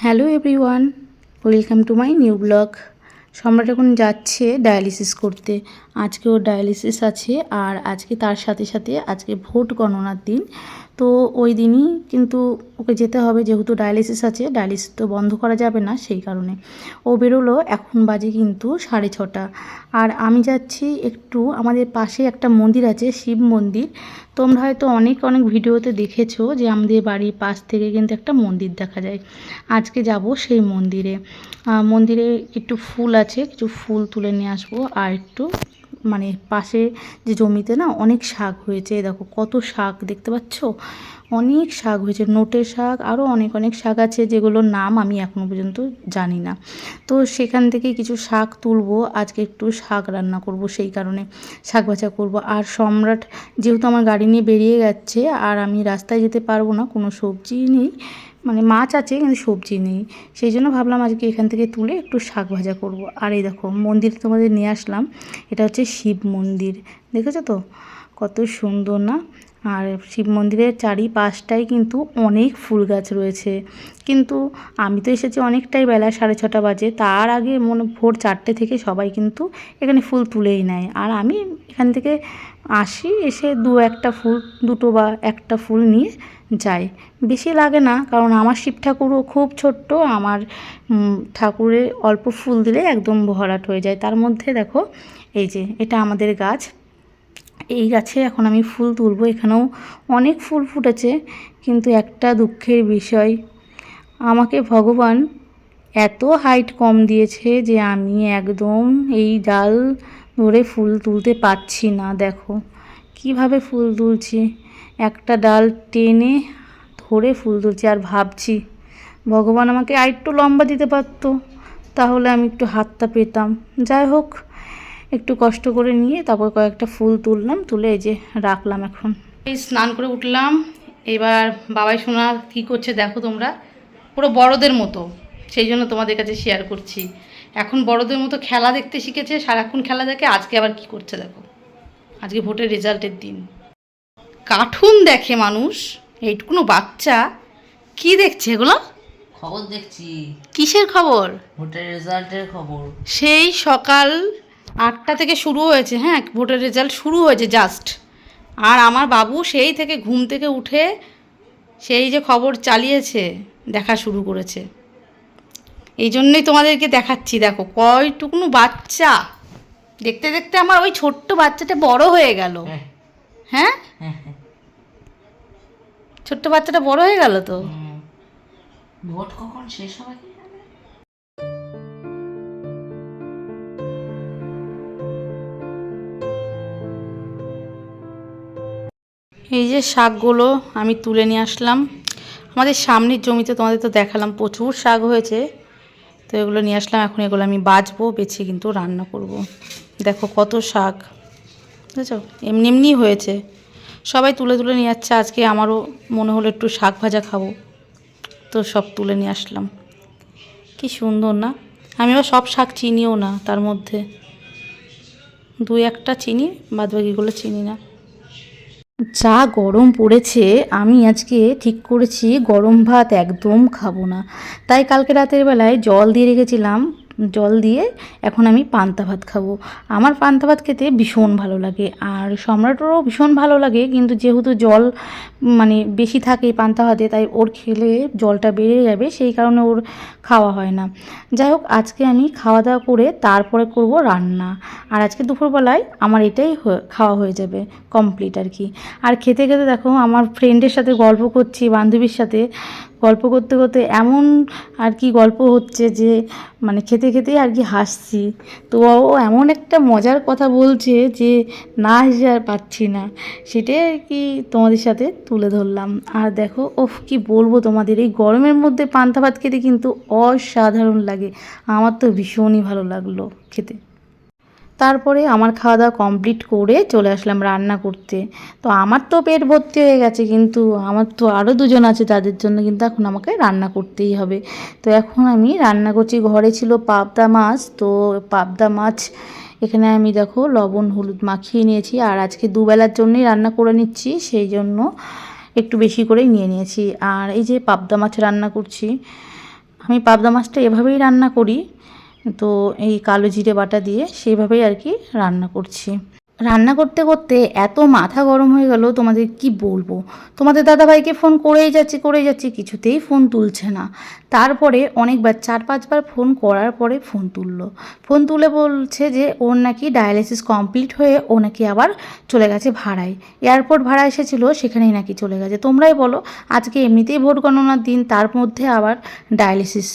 Hello everyone, welcome to my new blog. সম্রাট এখন যাচ্ছে ডায়ালিসিস করতে। আজকে ওর ডায়ালিসিস আছে, আর আজকে তার সাথে সাথে আজকে ভোট গণনার দিন। তো ওই দিনই কিন্তু ওকে যেতে হবে, যেহেতু ডায়ালিসিস আছে, ডায়ালিসিস তো বন্ধ করা যাবে না, সেই কারণে ও বেরোলো। এখন বাজে কিন্তু 6:30, আর আমি যাচ্ছি একটু আমাদের পাশে একটা মন্দির আছে, শিব মন্দির। তোমরা হয়তো অনেক ভিডিওতে দেখেছো যে আমাদের বাড়ির পাশ থেকে কিন্তু একটা মন্দির দেখা যায়। আজকে যাব সেই মন্দিরে। মন্দিরে একটু ফুল আছে, কিছু ফুল তুলে নিয়ে আসবো, আর একটু পাশে যে জমিতে না অনেক শাক হয়েছে, দেখো কত শাক দেখতে পাচ্ছ, অনেক শাক হয়েছে, নোটের শাক, আরও অনেক শাক আছে যেগুলোর নাম আমি এখনও পর্যন্ত জানি না। তো সেখান থেকে কিছু শাক তুলবো, আজকে একটু শাক রান্না করব, সেই কারণে শাক ভাজা করব। আর সম্রাট যেহেতু আমার গাড়ি নিয়ে বেরিয়ে যাচ্ছে, আর আমি রাস্তায় যেতে পারবো না, কোনো সবজি নেই, মাছ আছে কিন্তু সবজি নেই, সেই জন্য ভাবলাম আজকে এখান থেকে তুলে একটু শাক ভাজা করব। আর এই দেখো মন্দির তোমাদের নিয়ে আসলাম, এটা হচ্ছে শিব মন্দির, দেখেছো তো কত সুন্দর না। আর শিব মন্দিরের চারিপাশটাই কিন্তু অনেক ফুল গাছ রয়েছে, কিন্তু আমি তো এসেছি অনেকটাই বেলা, 6:30 বাজে, তার আগে ভোর 4টে থেকে সবাই কিন্তু এখানে ফুল তুলেই নেয়। আর আমি এখান থেকে আসি, এসে একটা ফুল, দুটো বা একটা ফুল নিয়ে যাই, বেশি লাগে না, কারণ আমার শিব ঠাকুরও খুব ছোট্ট, আমার ঠাকুরের অল্প ফুল দিলে একদম ভরাট হয়ে যায়। তার মধ্যে দেখো এই যে এটা আমাদের গাছ, এই গাছে এখন আমি ফুল তুলবো, এখানেও অনেক ফুল ফুটেছে, কিন্তু একটা দুঃখের বিষয়, আমাকে ভগবান এত হাইট কম দিয়েছে যে আমি একদম এই ডাল ধরে ফুল তুলতে পারছি না। দেখো কিভাবে ফুল তুলছি, একটা ডাল টেনে ধরে ফুল তুলছি, আর ভাবছি ভগবান আমাকে আরেকটু লম্বা দিতে পারতো, তাহলে আমি একটু হাতটা পেতাম। যাই হোক, একটু কষ্ট করে নিয়ে তারপর কয়েকটা ফুল তুললাম, তুলে এই যে রাখলাম। এখন এই স্নান করে উঠলাম, এবার বাবাই সোনা কী করছে দেখো তোমরা, পুরো বড়দের মতো, সেই জন্য তোমাদের কাছে শেয়ার করছি। এখন বড়দের মতো খেলা দেখতে শিখেছে, সারাক্ষণ খেলা দেখে, আজকে আবার কি করছে দেখো, আজকে ভোটের রেজাল্টের দিন, কার্টুন দেখে মানুষ, এইটুকুনো বাচ্চা কি দেখছে এগুলো? খবর দেখছি। কিসের খবর? ভোটের রেজাল্টের খবর। সেই সকাল 8টা থেকে শুরু হয়েছে, হ্যাঁ ভোটের রেজাল্ট শুরু হয়েছে জাস্ট, আর আমার বাবু সেই থেকে ঘুম থেকে উঠে সেই যে খবর চালিয়েছে, দেখা শুরু করেছে। এই জন্যই তোমাদেরকে দেখাচ্ছি, দেখো কয়টুকুনো বাচ্চা, দেখতে দেখতে আমার ওই ছোট্ট বাচ্চাটা বড় হয়ে গেল। হ্যাঁ, ছোট্ট বাচ্চাটা বড় হয়ে গেল তো। ভোট কখন শেষ হবে? এই যে শাকগুলো আমি তুলে নিয়ে আসলাম, আমাদের সামনের জমিতে তোমাদের তো দেখালাম প্রচুর শাক হয়েছে, তো এগুলো নিয়ে আসলাম। এখন এগুলো আমি বাছবো, বেছে কিন্তু রান্না করব। দেখো কত শাক, বুঝেছো, এমনি এমনি হয়েছে, সবাই তুলে তুলে নিয়ে যাচ্ছে। আজকে আমারও মনে হলো একটু শাক ভাজা খাবো, তো সব তুলে নিয়ে আসলাম। কি সুন্দর না, আমি আবার সব শাক চিনিও না, তার মধ্যে 2-1টা চিনি, বাদবাকিগুলো চিনি না। যা গরম পড়েছে, আমি আজকে ঠিক করেছি গরম ভাত একদম খাবো না, তাই কালকে রাতের বেলায় জল দিয়ে রেখেছিলাম, জল দিয়ে এখন আমি পান্তা ভাত খাবো। আমার পান্তা ভাত খেতে ভীষণ ভালো লাগে, আর সম্রাটেরও ভীষণ ভালো লাগে, কিন্তু যেহেতু জল বেশি থাকে পান্তা ভাতে, তাই ওর খেলে জলটা বেড়ে যাবে, সেই কারণে ওর খাওয়া হয় না। যাই হোক, আজকে আমি খাওয়া দাওয়া করে তারপরে করব রান্না, আর আজকে দুপুরবেলায় আমার এটাই খাওয়া হয়ে যাবে কমপ্লিট আর কি। আর খেতে খেতে দেখো আমার ফ্রেন্ডের সাথে গল্প করছি, বান্ধবীর সাথে গল্প করতে করতে এমন আর কি গল্প হচ্ছে যে খেতে খেতেই আর কি হাসছি। তো ও এমন একটা মজার কথা বলছে যে না হেসে আর পাচ্ছি না, সেটাই আর কি তোমাদের সাথে তুলে ধরলাম। আর দেখো কি বলবো তোমাদের, এই গরমের মধ্যে পান্তা ভাত খেতে কিন্তু অসাধারণ লাগে, আমার তো ভীষণই ভালো লাগলো খেতে। তারপরে আমার খাওয়া দাওয়া কমপ্লিট করে চলে আসলাম রান্না করতে। তো আমার তো পেট ভর্তি হয়ে গেছে, কিন্তু আমার তো আরও দুজন আছে, তাদের জন্য কিন্তু এখন আমাকে রান্না করতেই হবে। তো এখন আমি রান্না করছি, ঘরে ছিল পাবদা মাছ, তো পাবদা মাছ এখানে আমি দেখো লবণ হলুদ মাখিয়ে নিয়েছি, আর আজকে দুবেলার জন্যই রান্না করে নিচ্ছি, সেই জন্য একটু বেশি করেই নিয়ে নিয়েছি। আর এই যে পাবদা মাছ রান্না করছি, আমি পাবদা মাছটা এভাবেই রান্না করি, তো এই কালো জিরে বাটা দিয়ে সেইভাবেই আর কি রান্না করছি। রান্না করতে করতে এত মাথা গরম হয়ে গেল, তোমাদের কি বলবো। তোমাদের দাদাভাইকে ফোন করেই যাচ্ছি, কিছুতেই ফোন তুলছে না। তারপরে অনেকবার 4-5 বার ফোন করার পরে ফোন তুললো। ফোন তুলে বলছে যে ওর নাকি ডায়ালিসিস কমপ্লিট হয়ে ও নাকি আবার চলে গেছে ভাড়ায়, এয়ারপোর্ট ভাড়া এসেছিলো সেখানেই নাকি চলে গেছে। তোমরাই বলো, আজকে এমনিতেই ভোট গণনার দিন, তার মধ্যে আবার ডায়ালিসিস।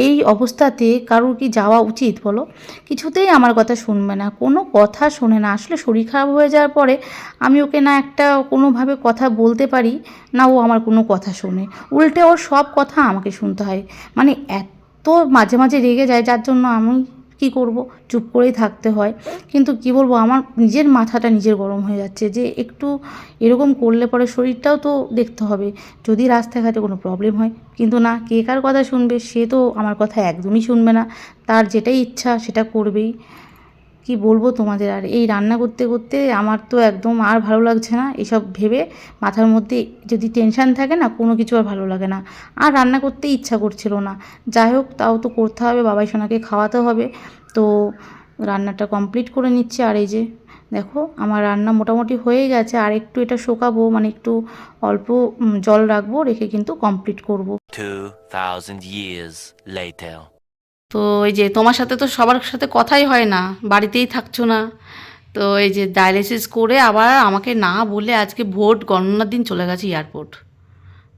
এই অবস্থাতে কারোর কি যাওয়া উচিত বলো? কিছুতেই আমার কথা শুনবে না, কোনো কথা শোনে না। আসলে শরীর খারাপ হয়ে যাওয়ার পরে আমি ওকে না একটা কোনোভাবে কথা বলতে পারি, না ও আমার কোনো কথা শোনে। উল্টে ওর সব কথা আমাকে শুনতে হয়। মানে এত মাঝে মাঝে রেগে যায়, যার জন্য আমি কী করব, চুপ করেই থাকতে হয়। কিন্তু কি বলবো, আমার নিজের মাথাটা নিজের গরম হয়ে যাচ্ছে যে একটু এরকম করলে পরে শরীরটাও তো দেখতে হবে, যদি রাস্তাঘাটে কোনো প্রবলেম হয়। কিন্তু না, কে কার কথা শুনবে, সে তো আমার কথা একদমই শুনবে না, তার যেটাই ইচ্ছা সেটা করবেই। কি বলবো তোমাদের, আর এই রান্না করতে করতে আমার তো একদম আর ভালো লাগছে না। এসব ভেবে মাথার মধ্যে যদি টেনশান থাকে না, কোনো কিছু আর ভালো লাগে না। আর রান্না করতে ইচ্ছা করছিল না। যাই হোক, তাও তো করতে হবে, বাবাই সোনাকে খাওয়াতে হবে। তো রান্নাটা কমপ্লিট করে নিচ্ছি। আর এই যে দেখো, আমার রান্না মোটামুটি হয়ে গেছে। আর একটু এটা শোকাবো, মানে একটু অল্প জল রাখবো, রেখে কিন্তু কমপ্লিট করব। 2000 years later. তো এই যে তোমার সাথে তো সবার সাথে কথাই হয় না, বাড়িতেই থাকছো না। তো এই যে ডায়ালিসিস করে আবার আমাকে না বলে আজকে ভোট গণনার দিন চলে গেছে এয়ারপোর্ট।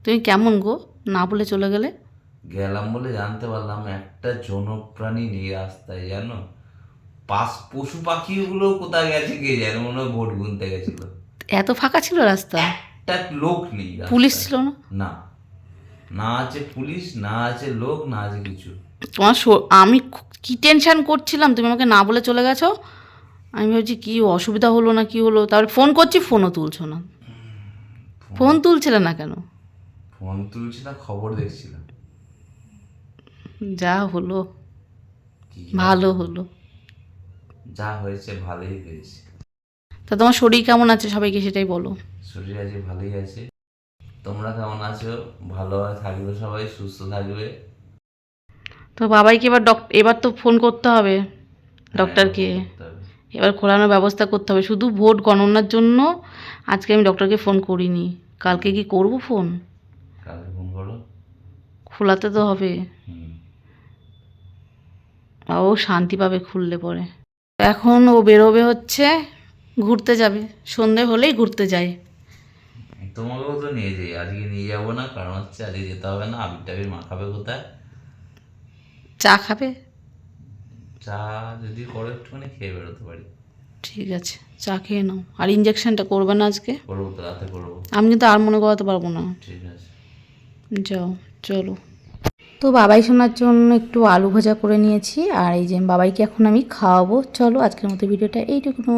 তুমি কেমন গো, না বলে চলে গেলে? গেলাম বলে জানতে পারলাম একটা জনপ্রাণী নেই রাস্তায়, জানো। পশু পাখিগুলো কোথায় গেছে কে জানে, মনে হয় ভোট গুনতে গেছিল। এত ফাঁকা ছিল রাস্তা? একটা লোক নেই রাস্তায়। পুলিশ ছিল না? না, না আছে পুলিশ, না আছে লোক, না আছে কিছু। তোমার আমি কি টেনশন করছিলাম, তুমি আমাকে না বলে চলে গেছো। আমি ভাবছি কি অসুবিধা হলো না কি হলো, তারপরে ফোন করছি, ফোনও তুলছো না। ফোন তুলছিলে না কেন? ফোন তুলছি না, খবর দেখছিলাম। যা হলো কি ভালো হলো। যা হয়েছে ভালোই হয়েছে। তা তোমার শরীর কেমন আছে সবাইকে সেটাই বলো। শরীর আছে, ভালোই আছে। তোমরা কেমন আছো? ভালোভাবে থাকবে, সবাই সুস্থ থাকবে। তো বাবাইকে এবার তো ফোন করতে হবে ডক্টরকে। তবে এবার খোলানোর ব্যবস্থা করতে হবে। শুধু ভোট গণনার জন্য আজকে আমি ডক্টরকে ফোন করিনি, কালকে কি করব ফোন। কালকে ফোন করো। খোলাতে তো হবে, হুম। ও শান্তি পাবে খুললে পরে। এখন ও বেরোবে হচ্ছে, ঘুরতে যাবে, সন্ধে হলেই ঘুরতে যায়। তোমাকেও তো নিয়ে যাই, আজকে নিয়ে যাবো না, কারণ হচ্ছে আজকে যেতে হবে না। আবির টাবির মাখাবে কোথায়? চা খাবে? চা যদি করো একটুখানি খেয়ে বেরোতে পারি। ঠিক আছে, চা খেয়ে নাও। আর ইঞ্জেকশনটা করবে না আজকে? করবো তো, রাতে করবো। আমি কিন্তু আর মনে করাতে পারবো না। ঠিক আছে। যাও, চলো। তো বাবাই শোনার জন্য একটু আলু ভাজা করে নিয়েছি, আর এই যে বাবাইকে এখন আমি খাওয়াবো। চলো, আজকের মতো ভিডিওটা এইটুকু।